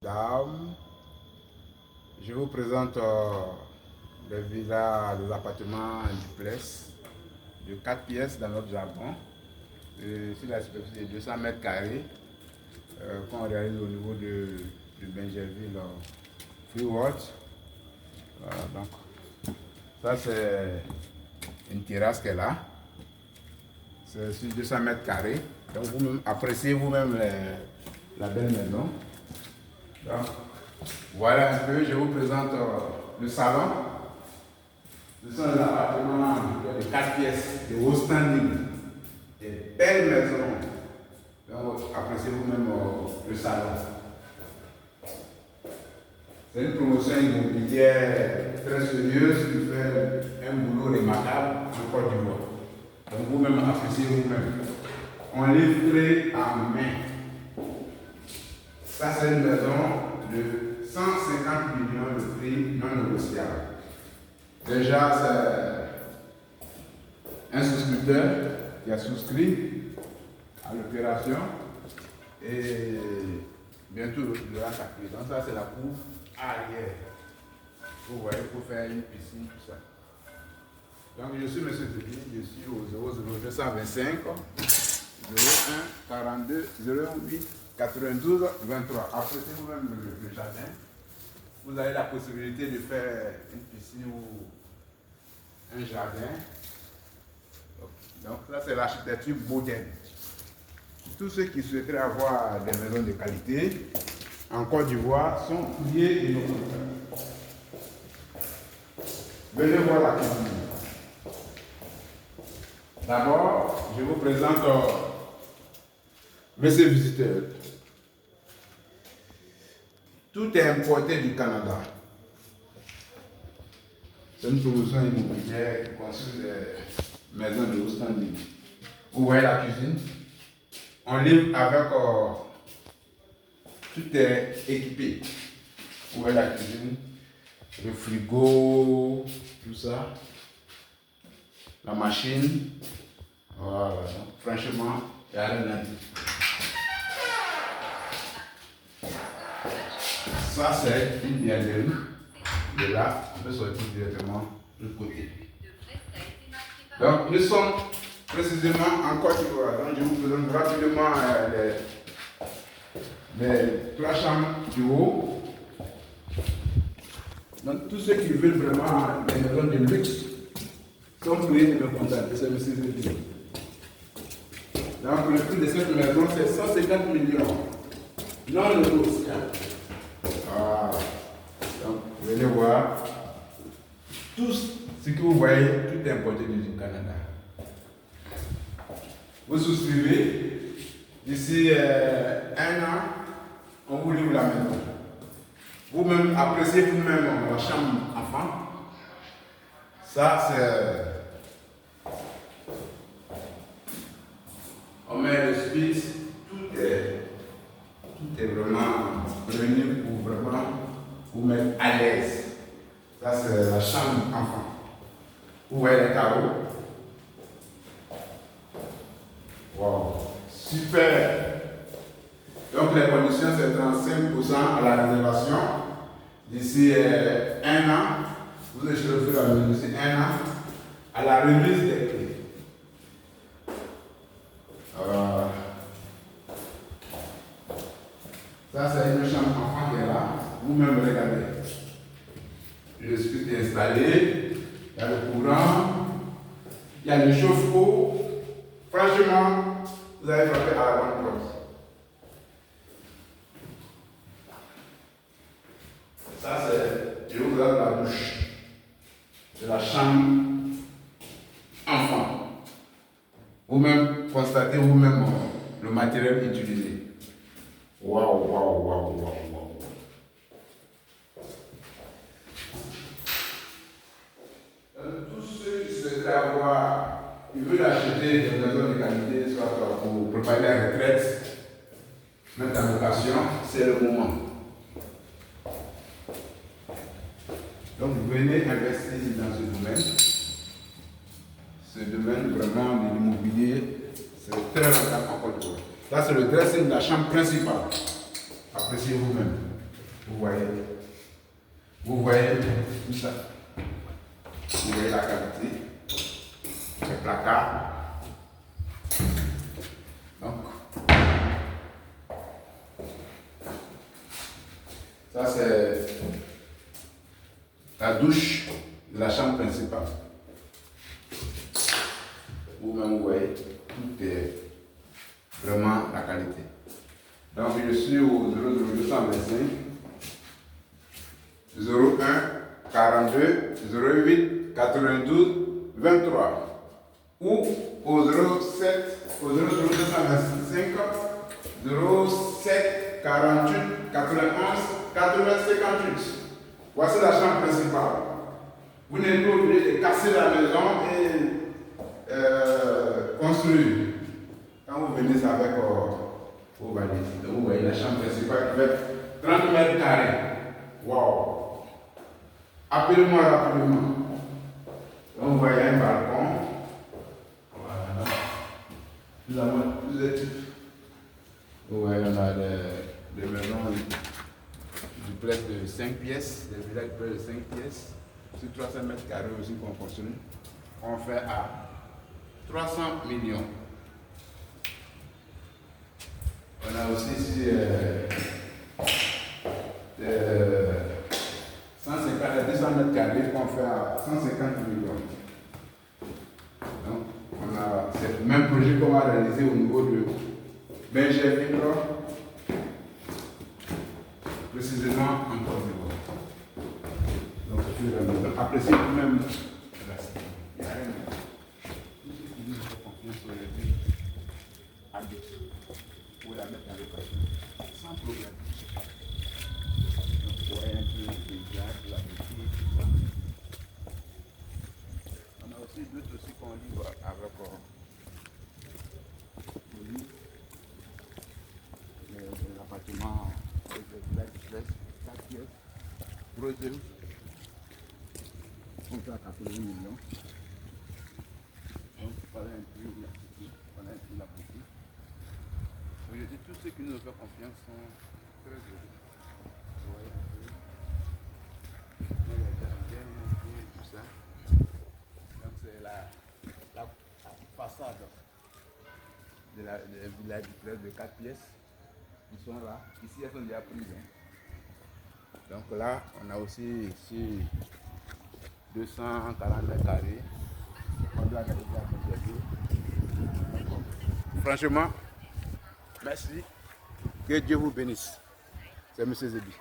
Dames, je vous présente les villas, les appartements duplex de 4 pièces dans notre jargon. Sur la superficie de 200 mètres carrés qu'on réalise au niveau de Benjerville, Freeworld. Voilà, donc ça c'est une terrasse qu'elle a. C'est sur 200 mètres carrés. Donc vous appréciez vous-même la belle maison. Donc, voilà un peu, je vous présente le salon. Ce sont les appartements de 4 pièces, de haut standing, des belles maisons. Donc, appréciez vous-même le salon. C'est une promotion immobilière très sérieuse qui fait un boulot remarquable en Côte d'Ivoire. Donc, vous-même appréciez vous-même. On livre clé en main. Ça, c'est une maison de 150 millions de prix non négociable. Déjà, c'est un souscripteur qui a souscrit à l'opération et bientôt le reste à clé. Donc, ça, c'est la cour arrière. Vous voyez, pour faire une piscine, tout ça. Donc, je suis M. Denis, je suis au 00225 01 42 08 92 23. Appréciez vous-même le jardin. Vous avez la possibilité de faire une piscine ou un jardin. Donc là, c'est l'architecture moderne. Tous ceux qui souhaiteraient avoir des maisons de qualité en Côte d'Ivoire sont priés de nos contacts. Venez voir la cuisine. D'abord, je vous présente Monsieur le visiteur. Tout est importé du Canada. C'est une promotion immobilière qui construit des maisons de haut standing. Vous voyez la cuisine. On livre avec tout est équipé. Vous voyez la cuisine, le frigo, tout ça, la machine. Voilà. Franchement, il n'y a rien à dire. Ça, c'est une bienvenue. De là, on peut sortir directement de l'autre côté. Donc, nous sommes précisément en Côte d'Ivoire. Donc, je vous présente rapidement les 3 chambres du haut. Donc, tous ceux qui veulent vraiment des maisons de luxe sont priés de me contacter. C'est M. Zéphine. Donc, le prix de cette maison, c'est 150 millions. Non négociable. Ah, donc, venez voir. Tout ce que vous voyez, tout est importé du Canada. Vous souscrivez. D'ici 1 an, on vous livre la maison. Vous-même, appréciez vous-même la chambre enfant. Ça, c'est... On met le spice, tout est vraiment prévenu pour vraiment vous mettre à l'aise. Ça, c'est la chambre enfant. Vous voyez les carreaux. Wow, super. Donc, les conditions, c'est 35% à la réservation. D'ici 1 an, vous échelonnez la maison d'ici 1 an à la remise des clés. Ça, c'est une chambre enfant qui est là. Vous-même, regardez. Le split est installé. Il y a le courant. Il y a le chauffe-eau. Franchement, vous avez frappé à la bonne porte. Ça, c'est, je vous donne la douche. C'est la chambre enfant. Vous-même, constatez vous-même le matériel utilisé. Waouh, waouh, waouh, waouh, waouh. Tous ceux qui souhaiteraient avoir, ils veulent acheter des maisons de qualité, soit pour préparer la retraite, mettre en location, c'est le moment. Donc, venez investir dans ce domaine. Ce domaine vraiment de l'immobilier, c'est très rentable en Côte d'Ivoire. Là, c'est le dressing de la chambre principale. Appréciez vous-même. vous voyez tout ça. Vous voyez la qualité, les placards. Donc, ça c'est la douche de la chambre principale. Vous-même, vous voyez, tout est vraiment la qualité. Donc, je suis au 00225 01 42 08 92 23 ou au 07 au 00225 07 48 91 80 58. Voici la chambre principale. Vous n'êtes pas obligé de casser la maison et construire. Quand vous venez ça avec vos valises, vous voyez la chambre principale qui fait 30 mètres carrés. Wow! Appelez-moi rapidement. Donc, vous voyez un balcon. Voilà. Nous avons plusieurs types. Vous voyez, on a des maisons duplex de 5 pièces, des villas duplex de 5 pièces. Sur 300 mètres carrés aussi qu'on construit. On fait à 300 millions. On a aussi ici 200 mètres carrés qu'on fait à 150 millions. Donc, on a ce même projet qu'on va réaliser au niveau de Benjamin, précisément en Côte d'Ivoire. Donc, appréciez vous-même. Il n'y a rien de nous avons confiance sur les vies habites. Vous la mettre dans l'équation sans problème. Donc, vous voyez un peu le paysage, la beauté, tout ça. On a aussi d'autres aussi qu'on livre avec l'appartement avec le village de 4 pièces, projet. On fait à 80 millions. Donc, voilà un peu la beauté. Voilà un peu la beauté. Donc, je dis, tous ceux qui nous font confiance sont très heureux. Vous voyez un peu. Les jardins, tout ça. Donc, c'est la façade de la village de 4 pièces. Ils sont là. Ici, elles sont déjà prises. Donc là, on a aussi ici 240 mètres carrés. On doit aller à franchement, merci. Que Dieu vous bénisse. C'est M. Zébi.